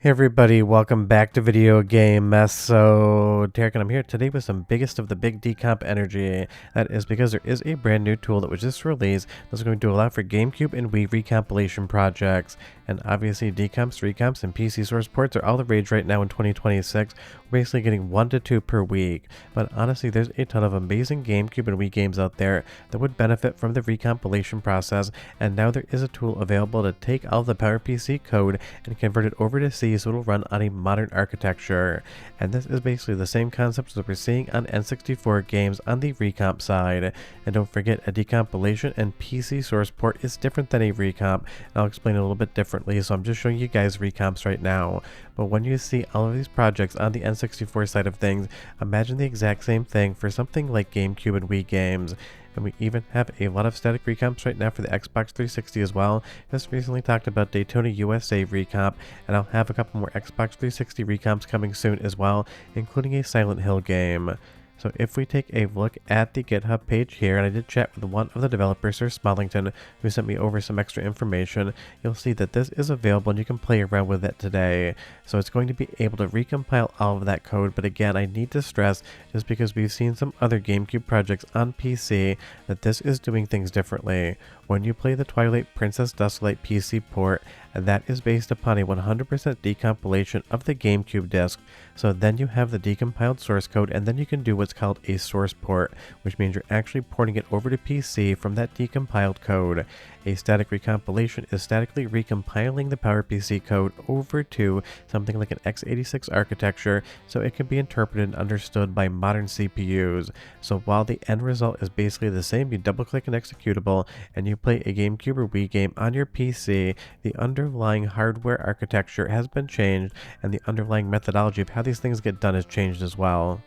Hey everybody, welcome back to Video Game Mess. So, Derek and I'm here today with some biggest of the big decomp energy. That is because there is a brand new tool that was just released that's going to allow for GameCube and Wii recompilation projects. And obviously decomps, recomps, and PC source ports are all the rage right now in 2026. We're basically getting 1 to 2 per week. But honestly, there's a ton of amazing GameCube and Wii games out there that would benefit from the recompilation process. And now there is a tool available to take all the PowerPC code and convert it over to C so it'll run on a modern architecture. And this is basically the same concept that we're seeing on N64 games on the recomp side. And don't forget, a decompilation and PC source port is different than a recomp. And I'll explain it a little bit differently, so I'm just showing you guys recomps right now. But when you see all of these projects on the N64 side of things, imagine the exact same thing for something like GameCube and Wii games. And we even have a lot of static recomps right now for the Xbox 360 as well. Just recently talked about Daytona USA recomp, and I'll have a couple more Xbox 360 recomps coming soon as well, including a Silent Hill game. So if we take a look at the GitHub page here, and I did chat with one of the developers, Sir Smallington, who sent me over some extra information, you'll see that this is available and you can play around with it today. So it's going to be able to recompile all of that code, but again, I need to stress, just because we've seen some other GameCube projects on PC, that this is doing things differently. When you play the Twilight Princess Dusklight PC port, that is based upon a 100% decompilation of the GameCube disc. So then you have the decompiled source code, and then you can do what's called a source port, which means you're actually porting it over to PC from that decompiled code. A static recompilation is statically recompiling the PowerPC code over to something like an x86 architecture so it can be interpreted and understood by modern CPUs. So while the end result is basically the same, you double click an executable and you play a GameCube or Wii game on your PC, the underlying hardware architecture has been changed and the underlying methodology of how these things get done has changed as well.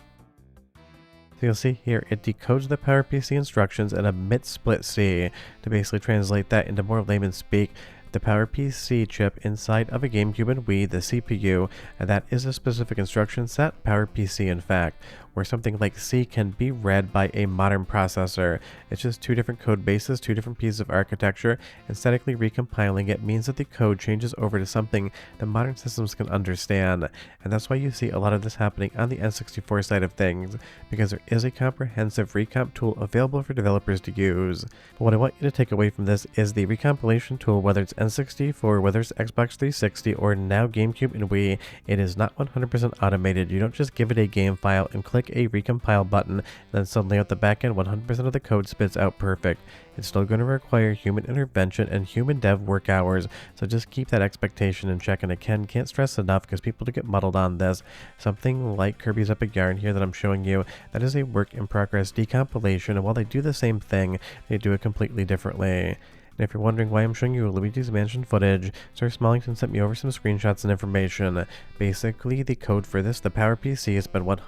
So you'll see here, it decodes the PowerPC instructions and omits split C. To basically translate that into more layman speak, the PowerPC chip inside of a GameCube and Wii, the CPU, and that is a specific instruction set, PowerPC in fact, where something like C can be read by a modern processor. It's just two different code bases, two different pieces of architecture, and statically recompiling it means that the code changes over to something that modern systems can understand. And that's why you see a lot of this happening on the N64 side of things, because there is a comprehensive recomp tool available for developers to use. But what I want you to take away from this is the recompilation tool, whether it's N64, whether it's Xbox 360, or now GameCube and Wii, it is not 100% automated. You don't just give it a game file and click a recompile button and then suddenly out the back end 100% of the code spits out perfect. It's still going to require human intervention and human dev work hours, so just keep that expectation in check. And again, can't stress enough because people do get muddled on this. Something like Kirby's Epic Yarn here that I'm showing you, that is a work in progress decompilation, and while they do the same thing, they do it completely differently. And if you're wondering why I'm showing you Luigi's Mansion footage, Sir Smallington sent me over some screenshots and information. Basically, the code for this, the PowerPC, has been 100%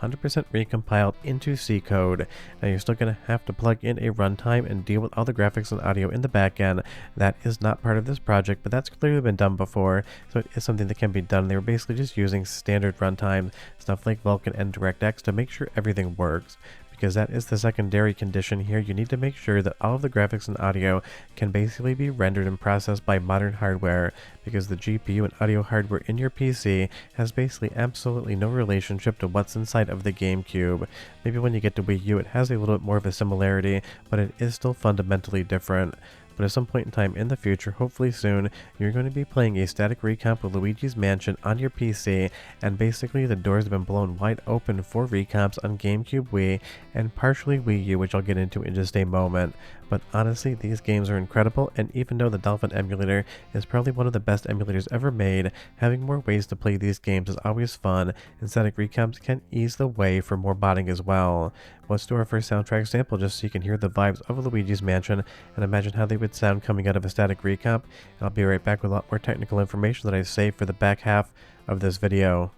recompiled into C code. Now you're still going to have to plug in a runtime and deal with all the graphics and audio in the back end. That is not part of this project, but that's clearly been done before, so it is something that can be done. They were basically just using standard runtimes, stuff like Vulkan and DirectX, to make sure everything works. Because that is the secondary condition here. You need to make sure that all of the graphics and audio can basically be rendered and processed by modern hardware, because the GPU and audio hardware in your PC has basically absolutely no relationship to what's inside of the GameCube. Maybe when you get to Wii U it has a little bit more of a similarity, but it is still fundamentally different. But at some point in time in the future, hopefully soon, you're going to be playing a static recomp of Luigi's Mansion on your PC, and basically the doors have been blown wide open for recomps on GameCube, Wii, and partially Wii U, which I'll get into in just a moment. But honestly, these games are incredible, and even though the Dolphin emulator is probably one of the best emulators ever made, having more ways to play these games is always fun, and static recomps can ease the way for more modding as well. Let's do our first soundtrack sample just so you can hear the vibes of Luigi's Mansion and imagine how they would sound coming out of a static recomp. And I'll be right back with a lot more technical information that I've saved for the back half of this video.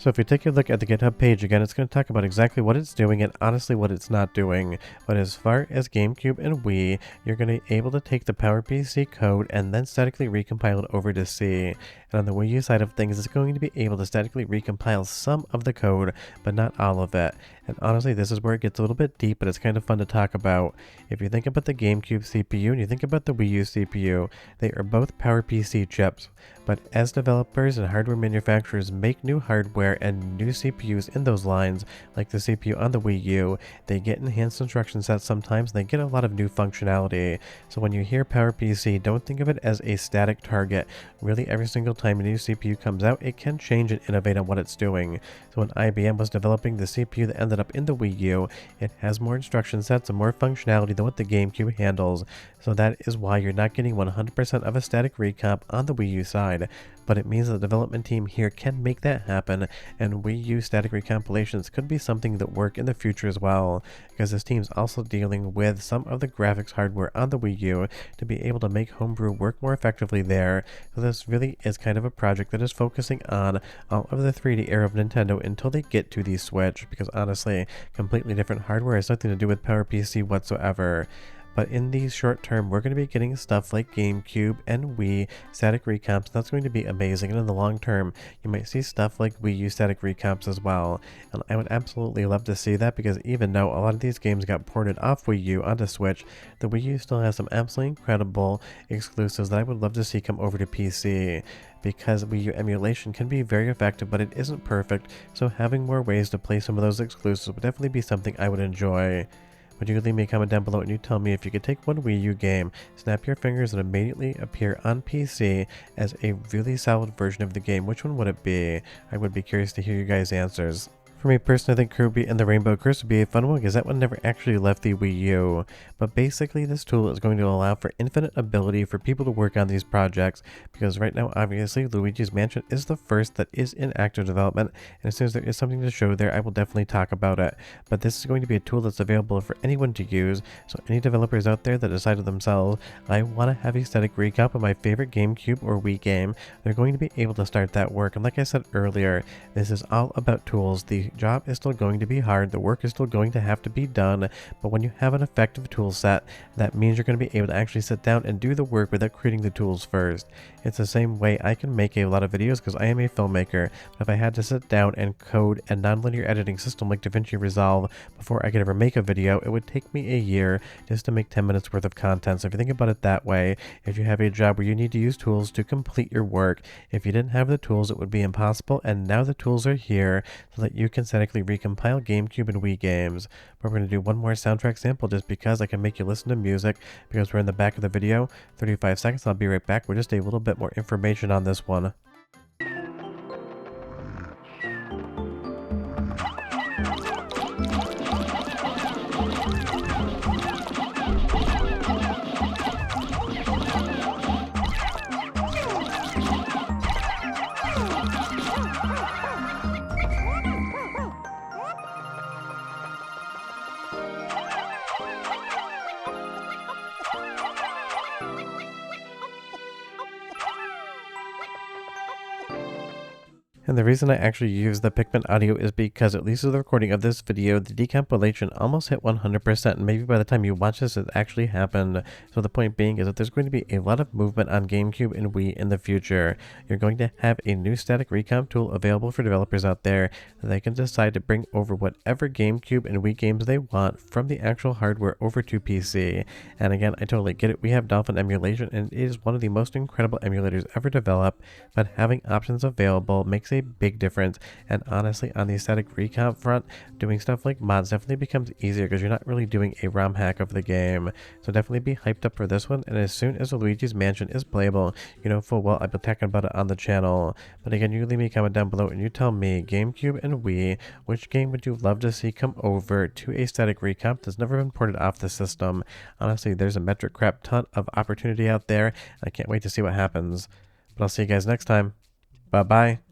So if you take a look at the GitHub page again, it's going to talk about exactly what it's doing and honestly what it's not doing. But as far as GameCube and Wii, you're going to be able to take the PowerPC code and then statically recompile it over to C. And on the Wii U side of things, it's going to be able to statically recompile some of the code, but not all of it. And honestly, this is where it gets a little bit deep, but it's kind of fun to talk about. If you think about the GameCube CPU and you think about the Wii U CPU, they are both PowerPC chips. But as developers and hardware manufacturers make new hardware and new CPUs in those lines, like the CPU on the Wii U, they get enhanced instruction sets sometimes, and they get a lot of new functionality. So when you hear PowerPC, don't think of it as a static target. Really, every single time a new CPU comes out, it can change and innovate on what it's doing. So when IBM was developing the CPU that ended up in the Wii U, it has more instruction sets and more functionality than what the GameCube handles. So that is why you're not getting 100% of a static recomp on the Wii U side. But it means the development team here can make that happen, and Wii U static recompilations could be something that work in the future as well, because this team's also dealing with some of the graphics hardware on the Wii U to be able to make homebrew work more effectively there. So this really is kind of a project that is focusing on all of the 3D era of Nintendo until they get to the Switch, because honestly, completely different hardware has nothing to do with PowerPC whatsoever. But in the short term, we're going to be getting stuff like GameCube and Wii static recomps. That's going to be amazing. And in the long term, you might see stuff like Wii U static recomps as well. And I would absolutely love to see that, because even though a lot of these games got ported off Wii U onto Switch, the Wii U still has some absolutely incredible exclusives that I would love to see come over to PC. Because Wii U emulation can be very effective, but it isn't perfect, so having more ways to play some of those exclusives would definitely be something I would enjoy. Would you leave me a comment down below and you tell me if you could take one Wii U game, snap your fingers, and immediately appear on PC as a really solid version of the game, which one would it be? I would be curious to hear your guys' answers. For me personally, I think Kirby and the Rainbow Curse would be a fun one, because that one never actually left the Wii U. But basically, this tool is going to allow for infinite ability for people to work on these projects, because right now, obviously, Luigi's Mansion is the first that is in active development, and as soon as there is something to show there, I will definitely talk about it. But this is going to be a tool that's available for anyone to use, so any developers out there that decide to themselves, I want to have a static recomp of my favorite GameCube or Wii game, they're going to be able to start that work. And like I said earlier, this is all about tools. The job is still going to be hard, the work is still going to have to be done, but when you have an effective tool set, that means you're going to be able to actually sit down and do the work without creating the tools first. It's the same way I can make a lot of videos because I am a filmmaker, but if I had to sit down and code a nonlinear editing system like DaVinci Resolve before I could ever make a video, it would take me a year just to make 10 minutes worth of content. So if you think about it that way, if you have a job where you need to use tools to complete your work, if you didn't have the tools, it would be impossible, and now the tools are here so that you can statically recompile GameCube and Wii games. But we're going to do one more soundtrack sample just because I can make you listen to music, because we're in the back of the video. 35 seconds, I'll be right back with just a little bit more information on this one. And the reason I actually use the Pikmin audio is because, at least with the recording of this video, the decompilation almost hit 100%, and maybe by the time you watch this, it actually happened. So the point being is that there's going to be a lot of movement on GameCube and Wii in the future. You're going to have a new static recomp tool available for developers out there that they can decide to bring over whatever GameCube and Wii games they want from the actual hardware over to PC. And again, I totally get it. We have Dolphin emulation, and it is one of the most incredible emulators ever developed, but having options available makes a big difference. And honestly, on the static recomp front, doing stuff like mods definitely becomes easier because you're not really doing a ROM hack of the game. So definitely be hyped up for this one, and as soon as Luigi's Mansion is playable, you know full well I've been talking about it on the channel. But again, you leave me a comment down below and you tell me, GameCube and Wii, which game would you love to see come over to a static recomp that's never been ported off the system? Honestly, there's a metric crap ton of opportunity out there, and I can't wait to see what happens. But I'll see you guys next time. Bye bye.